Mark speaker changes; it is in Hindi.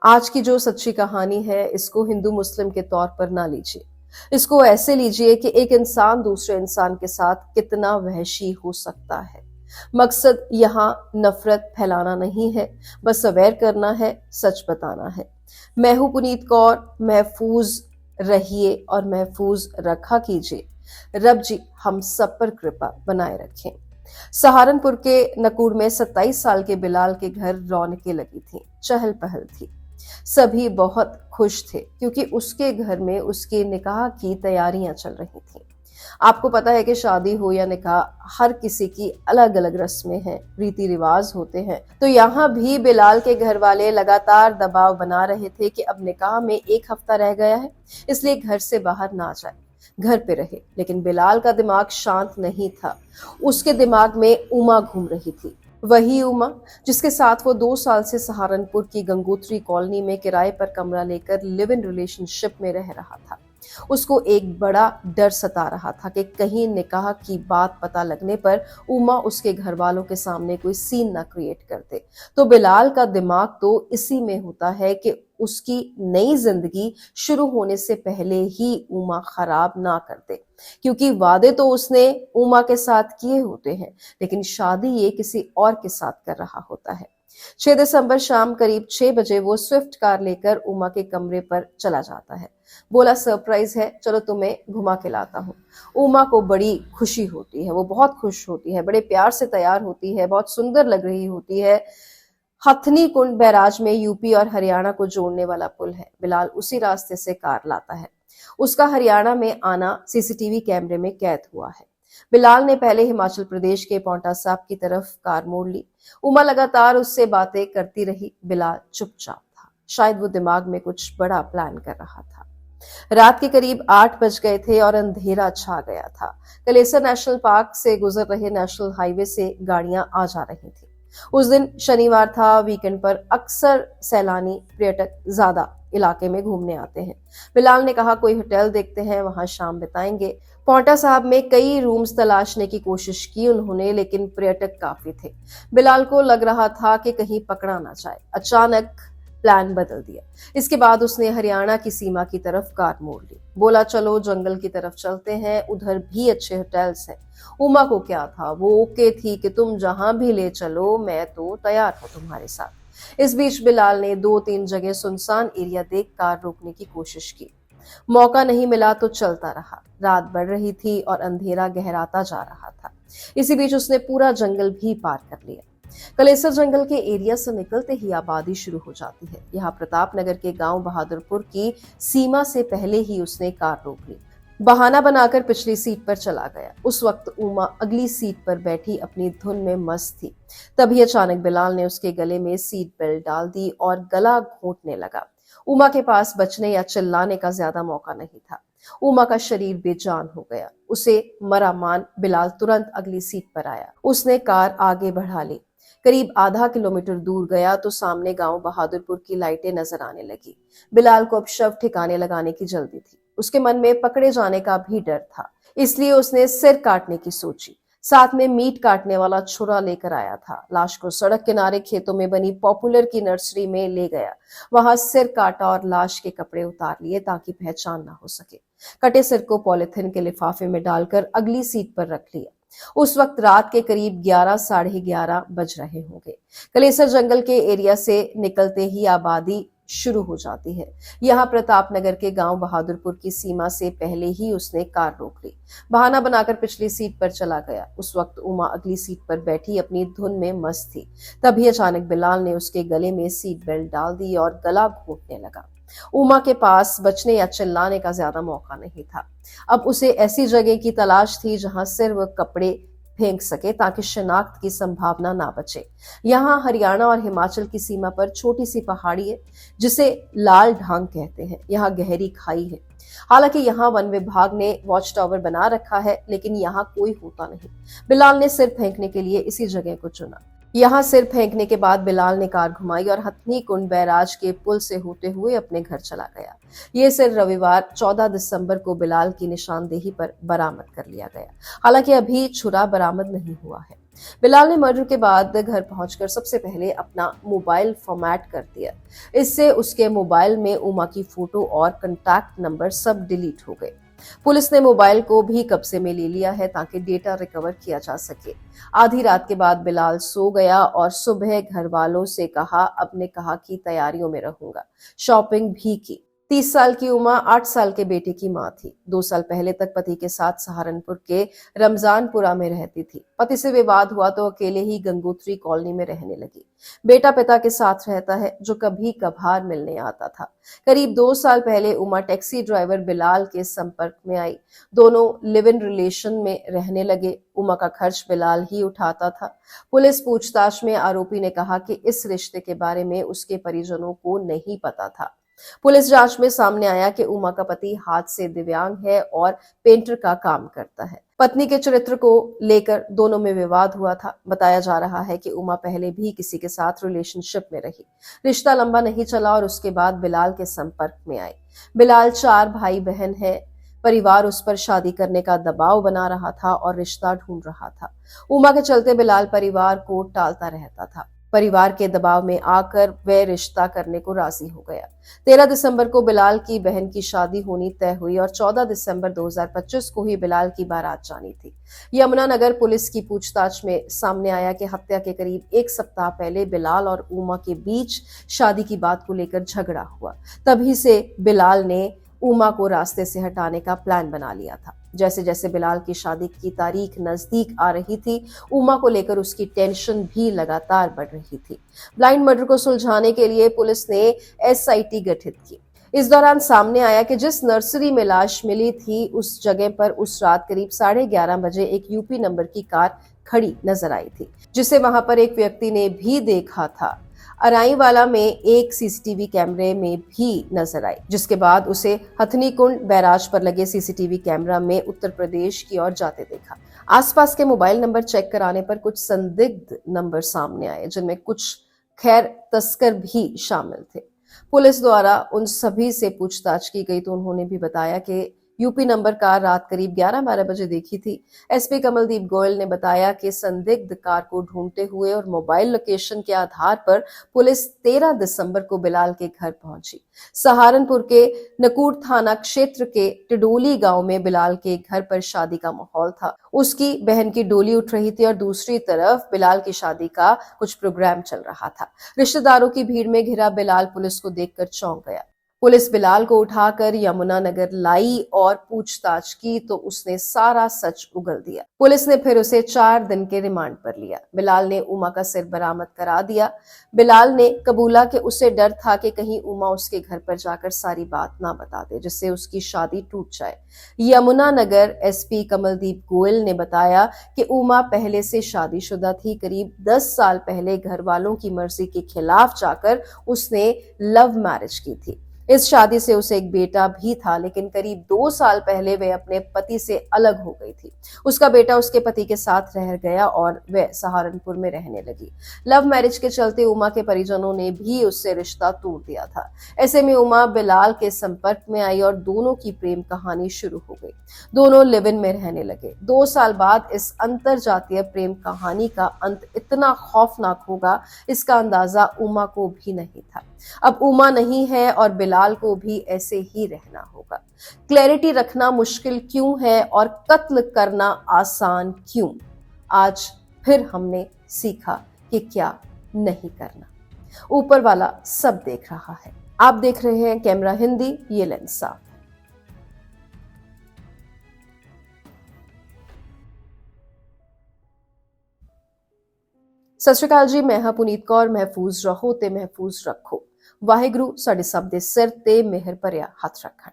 Speaker 1: आज की जो सच्ची कहानी है, इसको हिंदू मुस्लिम के तौर पर ना लीजिए। इसको ऐसे लीजिए कि एक इंसान दूसरे इंसान के साथ कितना वहशी हो सकता है। मकसद यहाँ नफरत फैलाना नहीं है, बस अवेयर करना है, सच बताना है। मैं हूं पुनीत कौर। महफूज रहिए और महफूज रखा कीजिए। रब जी हम सब पर कृपा बनाए रखें। सहारनपुर के नकुड़ में 27 साल के बिलाल के घर रौनकें लगी थी, चहल पहल थी। सभी बहुत खुश थे क्योंकि उसके घर में उसके निकाह की तैयारियां चल रही थीं। आपको पता है कि शादी हो या निकाह, हर किसी की अलग अलग रस्में हैं, रीति रिवाज होते हैं। तो यहाँ भी बिलाल के घर वाले लगातार दबाव बना रहे थे कि अब निकाह में 1 हफ्ता रह गया है, इसलिए घर से बाहर ना जाए, घर पे रहे। लेकिन बिलाल का दिमाग शांत नहीं था। उसके दिमाग में उमा घूम रही थी, वही उमा जिसके साथ वो 2 साल से सहारनपुर की गंगोत्री कॉलोनी में किराए पर कमरा लेकर लिव इन रिलेशनशिप में रह रहा था। उसको एक बड़ा डर सता रहा था कि कहीं निकाह की बात पता लगने पर उमा उसके घर वालों के सामने कोई सीन ना क्रिएट कर दे। तो बिलाल का दिमाग तो इसी में होता है कि उसकी नई जिंदगी शुरू होने से पहले ही उमा खराब ना कर दे, क्योंकि वादे तो उसने उमा के साथ किए होते हैं, लेकिन शादी ये किसी और के साथ कर रहा होता है। 6 दिसंबर शाम करीब 6 बजे वो स्विफ्ट कार लेकर उमा के कमरे पर चला जाता है। बोला सरप्राइज है, चलो तुम्हें घुमा के लाता हूँ। उमा को बड़ी खुशी होती है, वो बहुत खुश होती है, बड़े प्यार से तैयार होती है, बहुत सुंदर लग रही होती है। हथनी कुंड बैराज में यूपी और हरियाणा को जोड़ने वाला पुल है। बिलाल उसी रास्ते से कार लाता है। उसका हरियाणा में आना सीसीटीवी कैमरे में कैद हुआ है। बिलाल ने पहले हिमाचल प्रदेश के पांवटा साहिब की तरफ कार मोड़ ली। उमा लगातार उससे बातें करती रही। बिलाल चुपचाप था, शायद वो दिमाग में कुछ बड़ा प्लान कर रहा था। रात के करीब 8 बज गए थे और अंधेरा छा गया था। कलेसर नेशनल पार्क से गुजर रहे नेशनल हाईवे से गाड़ियां आ जा रही थी। उस दिन शनिवार था। वीकेंड पर अक्सर सैलानी पर्यटक ज्यादा इलाके में घूमने आते हैं। बिलाल ने कहा कोई होटल देखते हैं, वहां शाम बिताएंगे। पांवटा साहिब में कई रूम्स तलाशने की कोशिश की उन्होंने, लेकिन पर्यटक काफी थे। बिलाल को लग रहा था कि कहीं पकड़ा ना जाए। अचानक प्लान बदल दिया। इसके बाद उसने हरियाणा की सीमा की तरफ कार मोड़ ली। बोला चलो जंगल की तरफ चलते हैं, उधर भी अच्छे होटल्स हैं। उमा को क्या था, वो ओके थी कि तुम जहां भी ले चलो, मैं तो तैयार हूं तुम्हारे साथ। इस बीच बिलाल ने 2-3 जगह सुनसान एरिया देख कार रोकने की कोशिश की। मौका नहीं मिला तो चलता रहा। रात बढ़ रही थी और अंधेरा गहराता जा रहा था। इसी बीच उसने पूरा जंगल भी पार कर लिया। कलेसर जंगल के एरिया से निकलते ही आबादी शुरू हो जाती है। यहाँ प्रताप नगर के गांव बहादुरपुर की सीमा से पहले ही उसने कार रोक ली। बहाना बनाकर पिछली सीट पर चला गया। उस वक्त उमा अगली सीट पर बैठी अपनी धुन में मस्त थी। तभी अचानक बिलाल ने उसके गले में सीट बेल्ट डाल दी और गला घोंटने लगा। उमा के पास बचने या चिल्लाने का ज्यादा मौका नहीं था। उमा का शरीर बेजान हो गया। उसे मरा मान बिलाल तुरंत अगली सीट पर आया। उसने कार आगे बढ़ा ली। करीब आधा किलोमीटर दूर गया तो सामने गांव बहादुरपुर की लाइटें नजर आने लगी। बिलाल को अब शव ठिकाने लगाने की जल्दी थी। उसके मन में पकड़े जाने का भी डर था, इसलिए उसने सिर काटने की सोची। साथ में मीट काटने वाला छुरा लेकर आया था। लाश को सड़क किनारे खेतों में बनी पॉपुलर की नर्सरी में ले गया। वहां सिर काटा और लाश के कपड़े उतार लिए ताकि पहचान ना हो सके। कटे सिर को पॉलिथीन के लिफाफे में डालकर अगली सीट पर रख लिया। उस वक्त रात के करीब 11 साढ़े 11 बज रहे होंगे। कलेसर जंगल के एरिया से निकलते ही आबादी शुरू हो जाती है। यहाँ प्रताप नगर के गांव बहादुरपुर की सीमा से पहले ही उसने कार रोक ली। बहाना बनाकर पिछली सीट पर चला गया। उस वक्त उमा अगली सीट पर बैठी अपनी धुन में मस्त थी। तभी अचानक बिलाल ने उसके गले में सीट बेल्ट डाल दी और गला घोंटने लगा। उमा के पास बचने या चिल्लाने का ज्यादा मौका नहीं था। अब उसे ऐसी जगह की तलाश थी जहां सिर्फ वह कपड़े फेंक सके ताकि शिनाख्त की संभावना ना बचे। यहाँ हरियाणा और हिमाचल की सीमा पर छोटी सी पहाड़ी है जिसे लाल ढांग कहते हैं। यहाँ गहरी खाई है। हालांकि यहाँ वन विभाग ने वॉच टावर बना रखा है, लेकिन यहाँ कोई होता नहीं। बिलाल ने सिर फेंकने के लिए इसी जगह को चुना। यहाँ सिर फेंकने के बाद बिलाल ने कार घुमाई और हथनी कुंड बैराज के पुल से होते हुए अपने घर चला गया। ये सिर रविवार 14 दिसंबर को बिलाल की निशानदेही पर बरामद कर लिया गया। हालांकि अभी छुरा बरामद नहीं हुआ है। बिलाल ने मर्डर के बाद घर पहुंचकर सबसे पहले अपना मोबाइल फॉर्मेट कर दिया। इससे उसके मोबाइल में उमा की फोटो और कॉन्टैक्ट नंबर सब डिलीट हो गए। पुलिस ने मोबाइल को भी कब्जे में ले लिया है ताकि डेटा रिकवर किया जा सके। आधी रात के बाद बिलाल सो गया और सुबह घर वालों से कहा कि तैयारियों में रहूंगा। शॉपिंग भी की। 30 साल की उमा 8 साल के बेटे की मां थी। 2 साल पहले तक पति के साथ सहारनपुर के रमजानपुरा में रहती थी। पति से विवाद हुआ तो अकेले ही गंगोत्री कॉलोनी में रहने लगी। बेटा पिता के साथ रहता है, जो कभी कभार मिलने आता था। करीब 2 साल पहले उमा टैक्सी ड्राइवर बिलाल के संपर्क में आई। दोनों लिव इन रिलेशन में रहने लगे। उमा का खर्च बिलाल ही उठाता था। पुलिस पूछताछ में आरोपी ने कहा कि इस रिश्ते के बारे में उसके परिजनों को नहीं पता था। पुलिस जांच में सामने आया कि उमा का पति हाथ से दिव्यांग है और पेंटर का काम करता है। पत्नी के चरित्र को लेकर दोनों में विवाद हुआ था। बताया जा रहा है कि उमा पहले भी किसी के साथ रिलेशनशिप में रही। रिश्ता लंबा नहीं चला और उसके बाद बिलाल के संपर्क में आए। बिलाल 4 भाई बहन है। परिवार उस पर शादी करने का दबाव बना रहा था और रिश्ता ढूंढ रहा था। उमा के चलते बिलाल परिवार को टालता रहता था। परिवार के दबाव में आकर वह रिश्ता करने को राजी हो गया। 13 दिसंबर को बिलाल की बहन की शादी होनी तय हुई और 14 दिसंबर 2025 को ही बिलाल की बारात जानी थी। यमुनानगर पुलिस की पूछताछ में सामने आया कि हत्या के करीब 1 सप्ताह पहले बिलाल और उमा के बीच शादी की बात को लेकर झगड़ा हुआ। तभी से बिलाल ने उमा को रास्ते से हटाने का प्लान बना लिया था। जैसे जैसे बिलाल की शादी की तारीख नजदीक आ रही थी, उमा को लेकर उसकी टेंशन भी लगातार बढ़ रही थी। ब्लाइंड मर्डर को सुलझाने के लिए पुलिस ने एसआईटी गठित की। इस दौरान सामने आया कि जिस नर्सरी में लाश मिली थी, उस जगह पर उस रात करीब 11:30 बजे एक यूपी नंबर की कार खड़ी नजर आई थी, जिसे वहां पर एक व्यक्ति ने भी देखा था। अराईवाला में एक सीसीटीवी कैमरे में भी नजर आई, जिसके बाद उसे हथनी कुंड बैराज पर लगे सीसीटीवी कैमरा में उत्तर प्रदेश की ओर जाते देखा। आसपास के मोबाइल नंबर चेक कराने पर कुछ संदिग्ध नंबर सामने आए, जिनमें कुछ खैर तस्कर भी शामिल थे। पुलिस द्वारा उन सभी से पूछताछ की गई तो उन्होंने भी बताया कि यूपी नंबर कार रात करीब 11-12 बजे देखी थी। एसपी कमलदीप गोयल ने बताया कि संदिग्ध कार को ढूंढते हुए और मोबाइल लोकेशन के आधार पर पुलिस 13 दिसंबर को बिलाल के घर पहुंची। सहारनपुर के नकूर थाना क्षेत्र के टिडोली गांव में बिलाल के घर पर शादी का माहौल था। उसकी बहन की डोली उठ रही थी और दूसरी तरफ बिलाल की शादी का कुछ प्रोग्राम चल रहा था। रिश्तेदारों की भीड़ में घिरा बिलाल पुलिस को देखकर चौंक गया। पुलिस बिलाल को उठाकर यमुनानगर लाई और पूछताछ की तो उसने सारा सच उगल दिया। पुलिस ने फिर उसे 4 दिन के रिमांड पर लिया। बिलाल ने उमा का सिर बरामद करा दिया। बिलाल ने कबूला कि उसे डर था कि कहीं उमा उसके घर पर जाकर सारी बात ना बता दे, जिससे उसकी शादी टूट जाए। यमुनानगर एसपी कमलदीप गोयल ने बताया कि उमा पहले से शादीशुदा थी। करीब 10 साल पहले घर वालों की मर्जी के खिलाफ जाकर उसने लव मैरिज की थी। इस शादी से उसे एक बेटा भी था, लेकिन करीब 2 साल पहले वह अपने पति से अलग हो गई थी। उसका बेटा उसके पति के साथ रह गया और वह सहारनपुर में रहने लगी। लव मैरिज के चलते उमा के परिजनों ने भी उससे रिश्ता तोड़ दिया था। ऐसे में उमा बिलाल के संपर्क में आई और दोनों की प्रेम कहानी शुरू हो गई। दोनों लिव इन में रहने लगे। 2 साल बाद इस अंतरजातीय प्रेम कहानी का अंत इतना खौफनाक होगा, इसका अंदाजा उमा को भी नहीं था। अब उमा नहीं है और बिलाल को भी ऐसे ही रहना होगा। क्लैरिटी रखना मुश्किल क्यों है और कत्ल करना आसान क्यों? आज फिर हमने सीखा कि क्या नहीं करना। ऊपर वाला सब देख रहा है। आप देख रहे हैं कैमरा हिंदी, ये लेंस साफ। सत श्री अकाल जी, मैं हां पुनीत कौर। महफूज रहो ते महफूज रखो। वाहिगुरु साडे सब दे सिर ते मेहर भरिया हथ रखण।